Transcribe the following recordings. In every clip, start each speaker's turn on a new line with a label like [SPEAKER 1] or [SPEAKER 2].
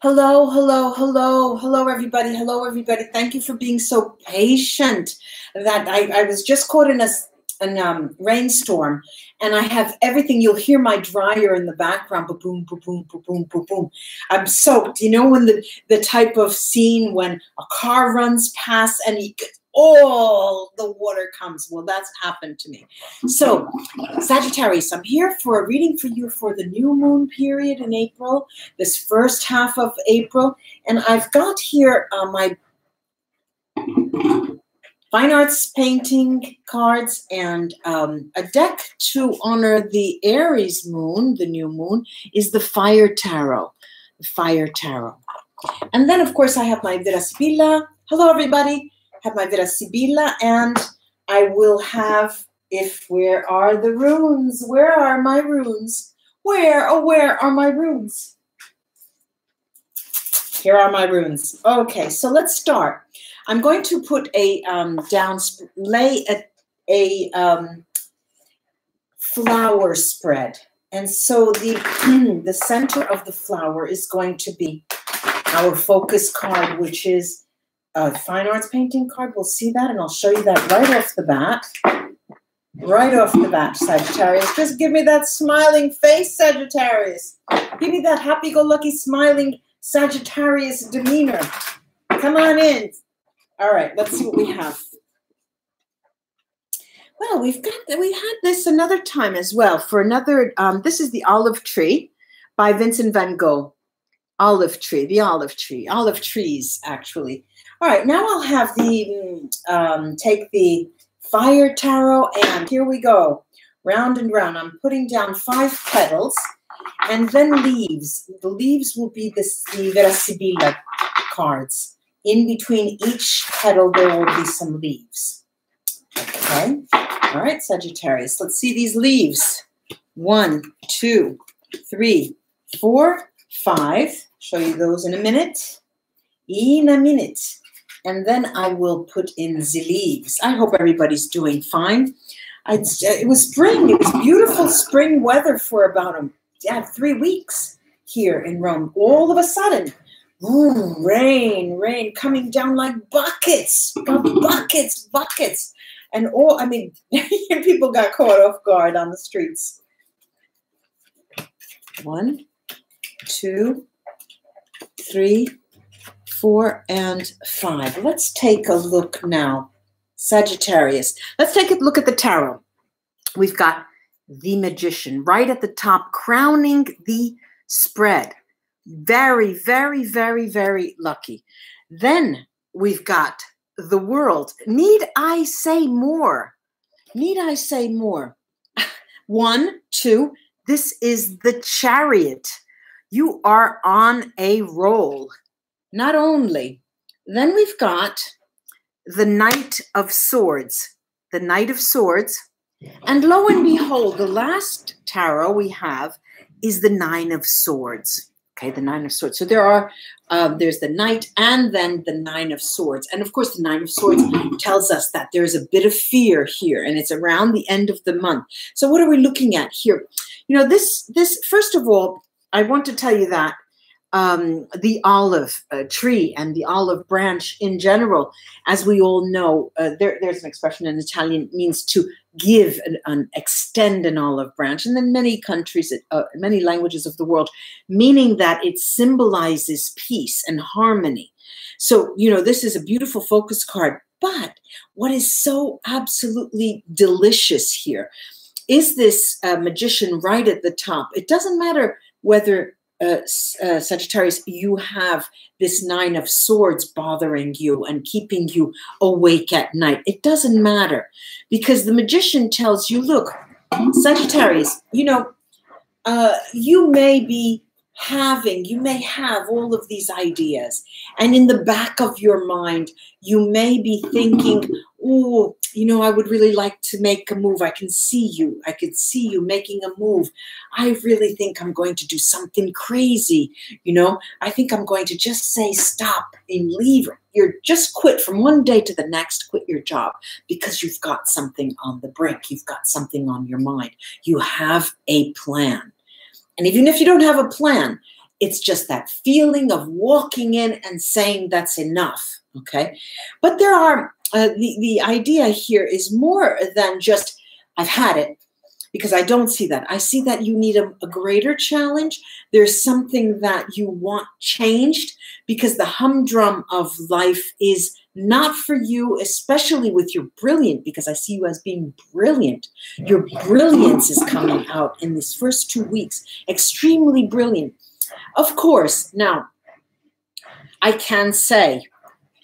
[SPEAKER 1] Hello, hello, hello, hello, everybody. Hello, everybody. Thank you for being so patient. That I was just caught in a rainstorm, and I have everything. You'll hear my dryer in the background. Boom, boom, boom, boom, boom, boom, boom. I'm soaked. You know when the type of scene when a car runs past and all the water comes. Well, that's happened to me. So, Sagittarius, I'm here for a reading for you for the new moon period in April, this first half of April. And I've got here my fine arts painting cards and a deck to honor the Aries moon, the new moon, is the Fire Tarot. The Fire Tarot. And then, of course, I have my Vera Sibilla. Hello, everybody. Have my Vera Sibilla, and I will have, where are the runes? Where are my runes? Where are my runes? Here are my runes. Okay, so let's start. I'm going to put a lay a flower spread, and so the center of the flower is going to be our focus card, which is a fine arts painting card. We'll see that, and I'll show you that right off the bat. Right off the bat, Sagittarius. Just give me that smiling face, Sagittarius. Give me that happy-go-lucky, smiling Sagittarius demeanor. Come on in. All right, let's see what we have. Well, we had this another time as well for another. This is the Olive Tree by Vincent van Gogh. Olive tree, the olive tree, olive trees, actually. All right, now I'll have take the Fire Tarot, and here we go. Round and round. I'm putting down 5 petals, and then leaves. The leaves will be the Vera Sibilla cards. In between each petal, there will be some leaves. Okay. All right, Sagittarius. Let's see these leaves. 1, 2, 3, 4, 5. Show you those in a minute. In a minute. And then I will put in the leaves. I hope everybody's doing fine. It was spring. It was beautiful spring weather for about 3 weeks here in Rome. All of a sudden, boom, rain coming down like buckets, buckets. And people got caught off guard on the streets. 1, 2, 3, 4, and 5. Let's take a look now, Sagittarius. Let's take a look at the tarot. We've got the Magician right at the top, crowning the spread. Very, very, very, very lucky. Then we've got the World. Need I say more? Need I say more? 1, 2. This is the Chariot. You are on a roll. Not only, then we've got the Knight of Swords. The Knight of Swords. And lo and behold, the last tarot we have is the 9 of Swords. Okay, the 9 of Swords. So there's the Knight and then the 9 of Swords. And of course, the 9 of Swords tells us that there's a bit of fear here, and it's around the end of the month. So what are we looking at here? You know, this first of all, I want to tell you that the olive tree and the olive branch in general, as we all know, there's an expression in Italian, it means to give extend an olive branch. And then many countries, many languages of the world, meaning that it symbolizes peace and harmony. So, you know, this is a beautiful focus card. But what is so absolutely delicious here is this Magician right at the top. It doesn't matter whether Sagittarius, you have this 9 of Swords bothering you and keeping you awake at night. It doesn't matter, because the Magician tells you, look, Sagittarius, you know, you may have all of these ideas, and in the back of your mind, you may be thinking, oh, you know, I would really like to make a move. I could see you making a move. I really think I'm going to do something crazy. You know, I think I'm going to just say stop and leave. You're just quit from one day to the next, quit your job, because you've got something on the brink. You've got something on your mind. You have a plan. And even if you don't have a plan, It's just that feeling of walking in and saying that's enough, okay? But there are, the idea here is more than just, I've had it, because I don't see that. I see that you need a greater challenge. There's something that you want changed, because the humdrum of life is not for you, especially with your brilliant, because I see you as being brilliant. Your brilliance is coming out in these first 2 weeks. Extremely brilliant. Of course, now, I can say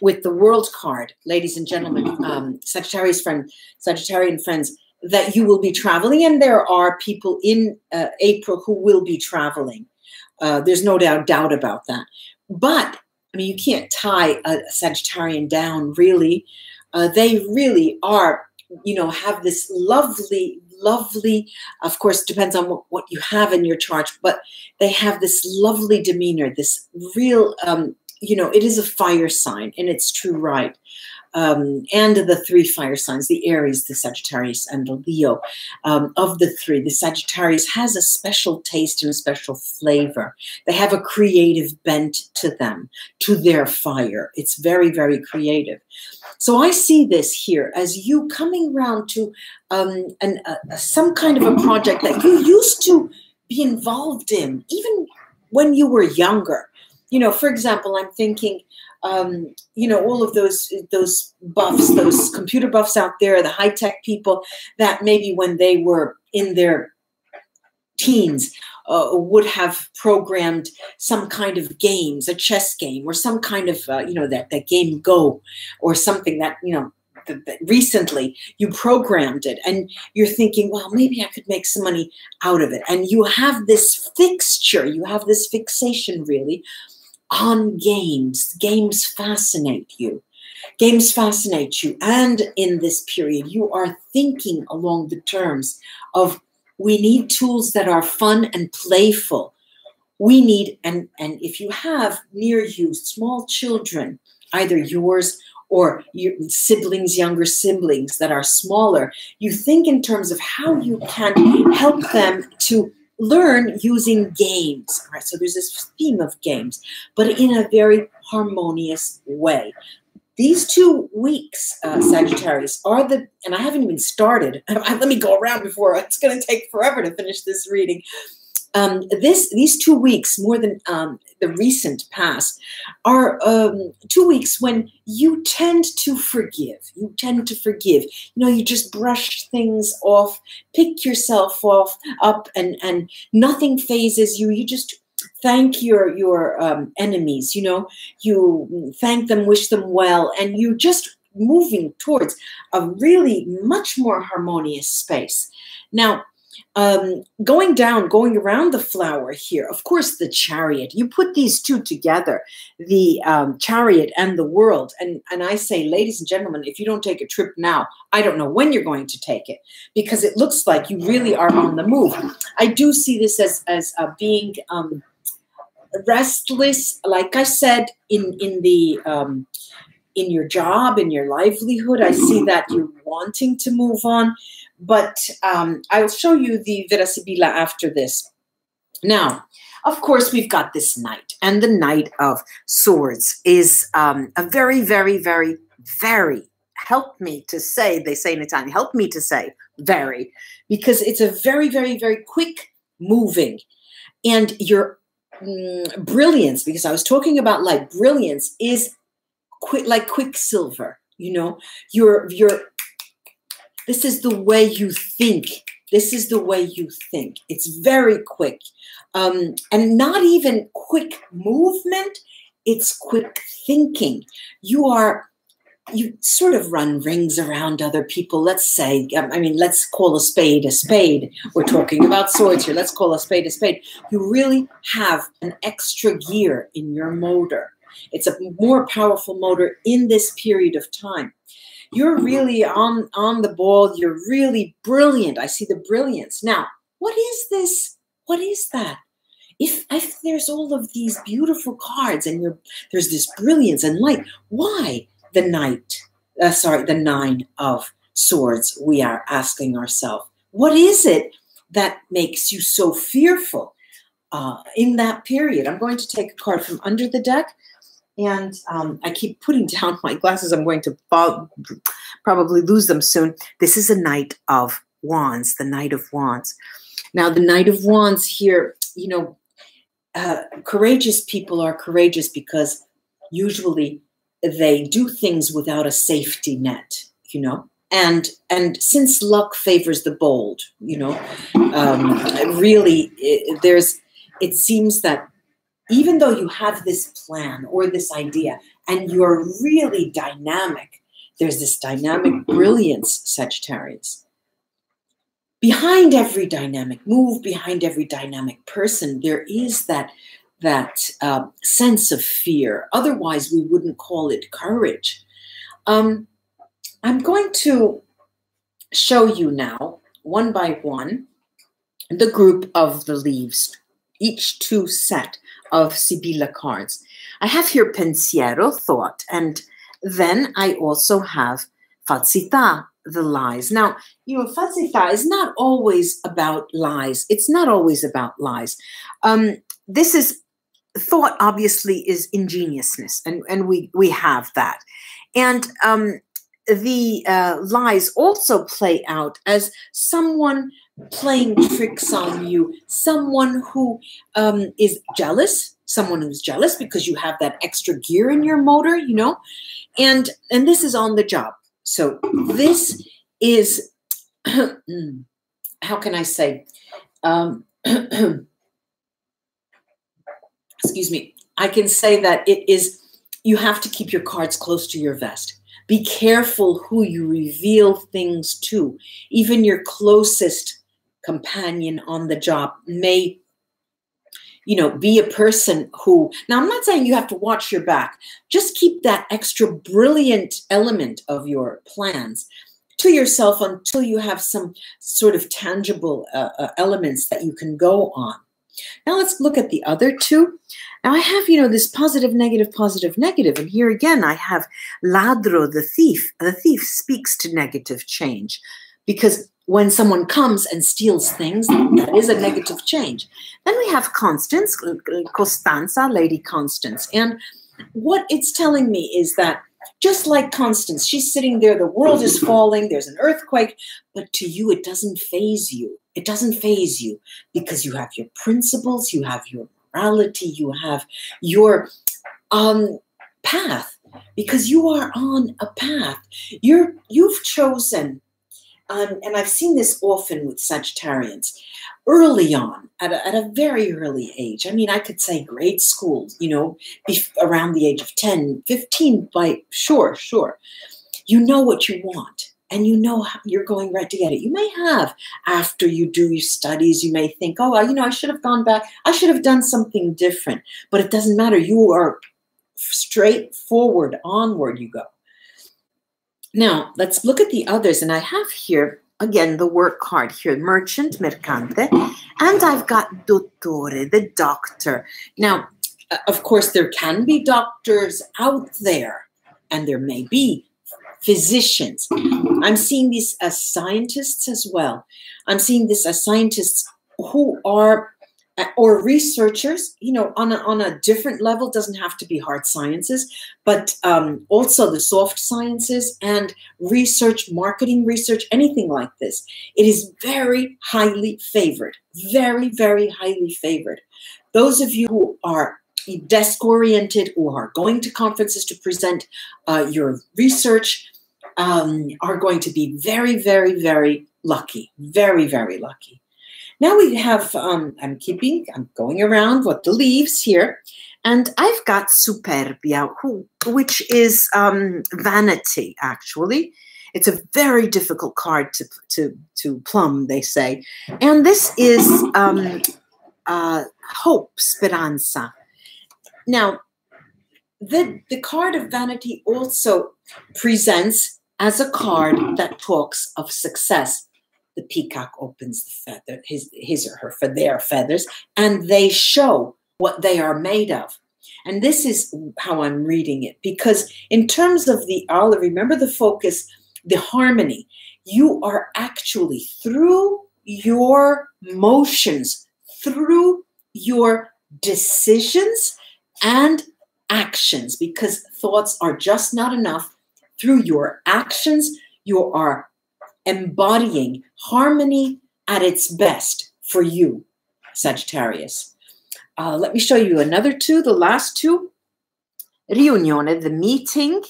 [SPEAKER 1] with the World card, ladies and gentlemen, Sagittarian friends, that you will be traveling, and there are people in April who will be traveling. There's no doubt about that. But, I mean, you can't tie a Sagittarian down, really. They really are, have this lovely, of course, it depends on what you have in your chart, but they have this lovely demeanor, this real, it is a fire sign in its true right. And the 3 fire signs, the Aries, the Sagittarius, and the Leo. Of the 3, the Sagittarius has a special taste and a special flavor. They have a creative bent to them, to their fire. It's very, very creative. So I see this here as you coming around to some kind of a project that you used to be involved in, even when you were younger. For example, I'm thinking, all of those buffs, those computer buffs out there, the high-tech people that maybe when they were in their teens would have programmed some kind of games, a chess game, or some kind of, that game Go, or something that, that recently you programmed it, and you're thinking, well, maybe I could make some money out of it. And you have this fixture, you have this fixation, really, on games. Games fascinate you. Games fascinate you. And in this period, you are thinking along the terms of, we need tools that are fun and playful. We need, and if you have near you small children, either yours or your siblings, younger siblings that are smaller, you think in terms of how you can help them to learn using games. All right, so there's this theme of games, but in a very harmonious way. These 2 weeks, Sagittarius, are the, and I haven't even started. Let me go around before, it's going to take forever to finish this reading. These 2 weeks, more than the recent past, are 2 weeks when you tend to forgive. You tend to forgive. You just brush things off, pick yourself up, and nothing phases you. You just thank your enemies. You thank them, wish them well, and you're just moving towards a really much more harmonious space. Now, going around the flower here, of course, the Chariot. You put these 2 together, the Chariot and the World. And I say, ladies and gentlemen, if you don't take a trip now, I don't know when you're going to take it, because it looks like you really are on the move. I do see this as being restless, like I said, in your job, in your livelihood. I see that you're wanting to move on. But I'll show you the Vera Sibilla after this. Now, of course, we've got this Knight. And the Knight of Swords is a very, very, very, very, help me to say, they say in Italian, help me to say, very, because it's a very, very, very quick moving. And your brilliance, because I was talking about light, brilliance is like quicksilver. This is the way you think. This is the way you think. It's very quick. And not even quick movement, it's quick thinking. You sort of run rings around other people. Let's say, let's call a spade a spade. We're talking about swords here. Let's call a spade a spade. You really have an extra gear in your motor. It's a more powerful motor in this period of time. You're really on the ball. You're really brilliant. I see the brilliance. Now, what is this? What is that? If there's all of these beautiful cards and there's this brilliance and light, why the Knight? The 9 of Swords, we are asking ourselves. What is it that makes you so fearful? in that period. I'm going to take a card from under the deck. And I keep putting down my glasses. I'm going to probably lose them soon. This is a Knight of Wands, the Knight of Wands. Now, the Knight of Wands here, you know, courageous people are courageous because usually they do things without a safety net, you know. And since luck favors the bold, you know, really, it seems that even though you have this plan or this idea and you're really dynamic, there's this dynamic brilliance, Sagittarius. Behind every dynamic move, behind every dynamic person, there is that sense of fear. Otherwise, we wouldn't call it courage. I'm going to show you now, one by one, the group of the leaves, each 2 set of Sibilla cards. I have here pensiero, thought, and then I also have falsità, the lies. Now, you know, falsità is not always about lies. It's not always about lies. This is, thought obviously is ingeniousness, and we have that. And the lies also play out as someone playing tricks on you, someone who is jealous, someone who's jealous because you have that extra gear in your motor, you know, and this is on the job. So this is, how can I say, excuse me, I can say that it is, you have to keep your cards close to your vest. Be careful who you reveal things to. Even your closest companion on the job may, you know, be a person who, now I'm not saying you have to watch your back. Just keep that extra brilliant element of your plans to yourself until you have some sort of tangible elements that you can go on. Now let's look at the other 2. Now I have, you know, this positive, negative, and here again I have ladro, the thief. The thief speaks to negative change because when someone comes and steals things, that is a negative change. Then we have Constance, Costanza, Lady Constance. And what it's telling me is that just like Constance, she's sitting there, the world is falling, there's an earthquake, but to you, it doesn't faze you. It doesn't faze you because you have your principles, you have your morality, you have your path, because you are on a path. You've chosen, and I've seen this often with Sagittarians, early on, at a very early age. I mean, I could say grade school, you know, around the age of 10, 15, by sure. You know what you want, and you know how you're going right to get it. You may have, after you do your studies, you may think, oh, you know, I should have gone back. I should have done something different. But it doesn't matter. You are straightforward, onward you go. Now, let's look at the others. And I have here, again, the work card here, merchant, mercante, and I've got dottore, the doctor. Now, of course, there can be doctors out there, and there may be physicians. I'm seeing these as scientists as well. I'm seeing this as scientists who are, or researchers, you know, on a different level. Doesn't have to be hard sciences, but also the soft sciences and research, marketing research, anything like this. It is very highly favored, very, very highly favored. Those of you who are desk-oriented or are going to conferences to present your research are going to be very, very, very lucky, very, very lucky. Now we have, I'm going around with the leaves here, and I've got superbia, which is vanity, actually. It's a very difficult card to plumb, they say. And this is hope, speranza. Now, the card of vanity also presents as a card that talks of success. The peacock opens the feather, his or her, their feathers, and they show what they are made of. And this is how I'm reading it, because in terms of the olive, remember the focus, the harmony, you are actually, through your motions, through your decisions and actions, because thoughts are just not enough. Through your actions, you are embodying harmony at its best for you, Sagittarius. Let me show you another two, the last two. Riunione, the meeting.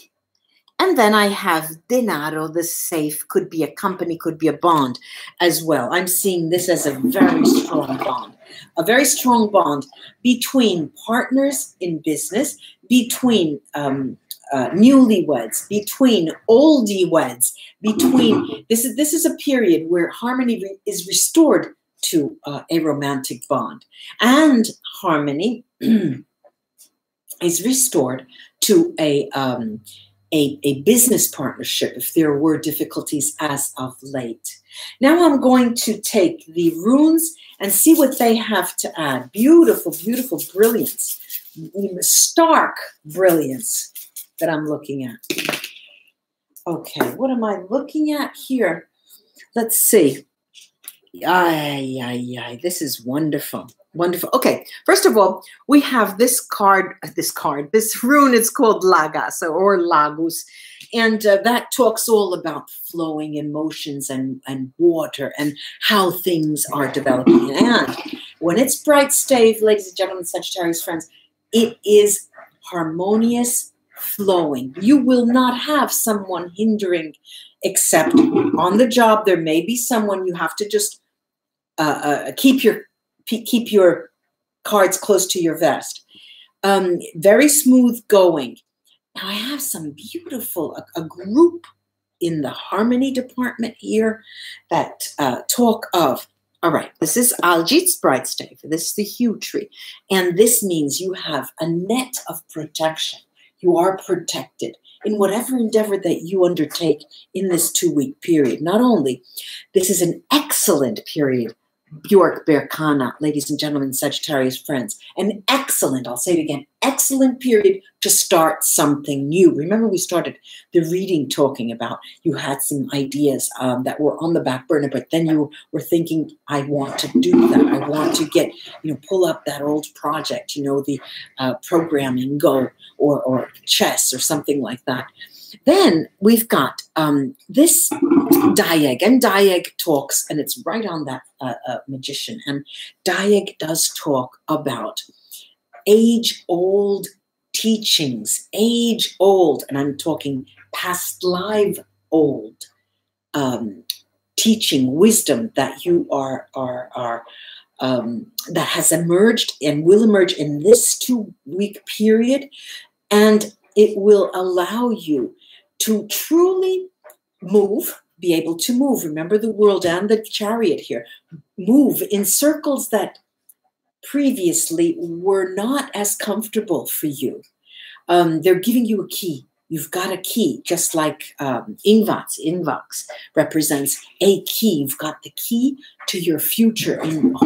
[SPEAKER 1] And then I have denaro, the safe, could be a company, could be a bond as well. I'm seeing this as a very strong bond between partners in business, between newlyweds, between oldie-weds, between, this is a period where harmony is restored to a romantic bond, and harmony is restored to a business partnership if there were difficulties as of late. Now I'm going to take the runes and see what they have to add. Beautiful, beautiful brilliance, stark brilliance that I'm looking at. Okay, what am I looking at here? Let's see. This is wonderful. Wonderful. Okay, first of all, we have this rune. It's called Lagas or Lagus. And that talks all about flowing emotions and water and how things are developing. And when it's bright stave, ladies and gentlemen, Sagittarius friends, it is harmonious flowing. You will not have someone hindering, except on the job. There may be someone you have to just keep your cards close to your vest. Very smooth going. Now I have some beautiful, a group in the harmony department here that talk of, all right, this is Aljit's bright stave. This is the hue tree. And this means you have a net of protection. You are protected in whatever endeavor that you undertake in this 2-week period. Not only, this is an excellent period, Bjork Berkana, ladies and gentlemen, Sagittarius friends, an excellent, I'll say it again, excellent period to start something new. Remember, we started the reading talking about you had some ideas that were on the back burner, but then you were thinking, I want to do that. I want to get, pull up that old project, the programming Go or chess or something like that. Then we've got this Diag, and Diag talks, and it's right on that magician, and Diag does talk about age-old teachings, age-old, and I'm talking past life old teaching, wisdom that you are that has emerged and will emerge in this 2-week period, and it will allow you to truly move, be able to move. Remember the world and the chariot here. Move in circles that previously were not as comfortable for you. They're giving you a key. You've got a key, just like Invox represents a key. You've got the key to your future, and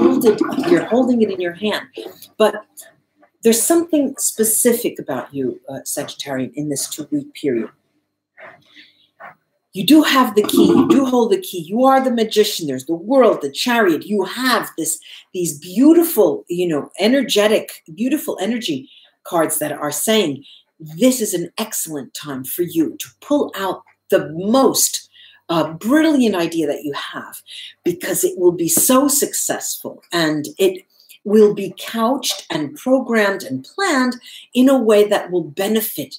[SPEAKER 1] you're holding it in your hand. But there's something specific about you, Sagittarian, in this 2-week period. You do have the key. You do hold the key. You are the magician. There's the world, the chariot. You have these beautiful, energetic, beautiful energy cards that are saying this is an excellent time for you to pull out the most brilliant idea that you have, because it will be so successful, and it will be couched and programmed and planned in a way that will benefit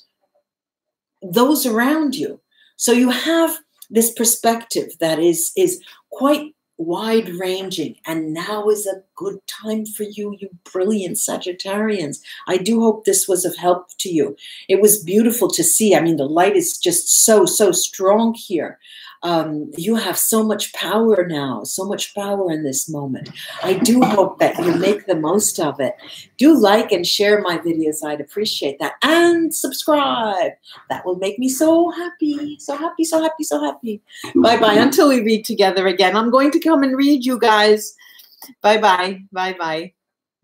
[SPEAKER 1] those around you. So you have this perspective that is quite wide-ranging, and now is a good time for you, you brilliant Sagittarians. I do hope this was of help to you. It was beautiful to see. I mean, the light is just so strong here. You have so much power now, so much power in this moment. I do hope that you make the most of it. Do like and share my videos. I'd appreciate that. And subscribe. That will make me so happy, so happy, so happy, so happy. Bye-bye. Until we read together again. I'm going to come and read you guys. Bye-bye. Bye-bye.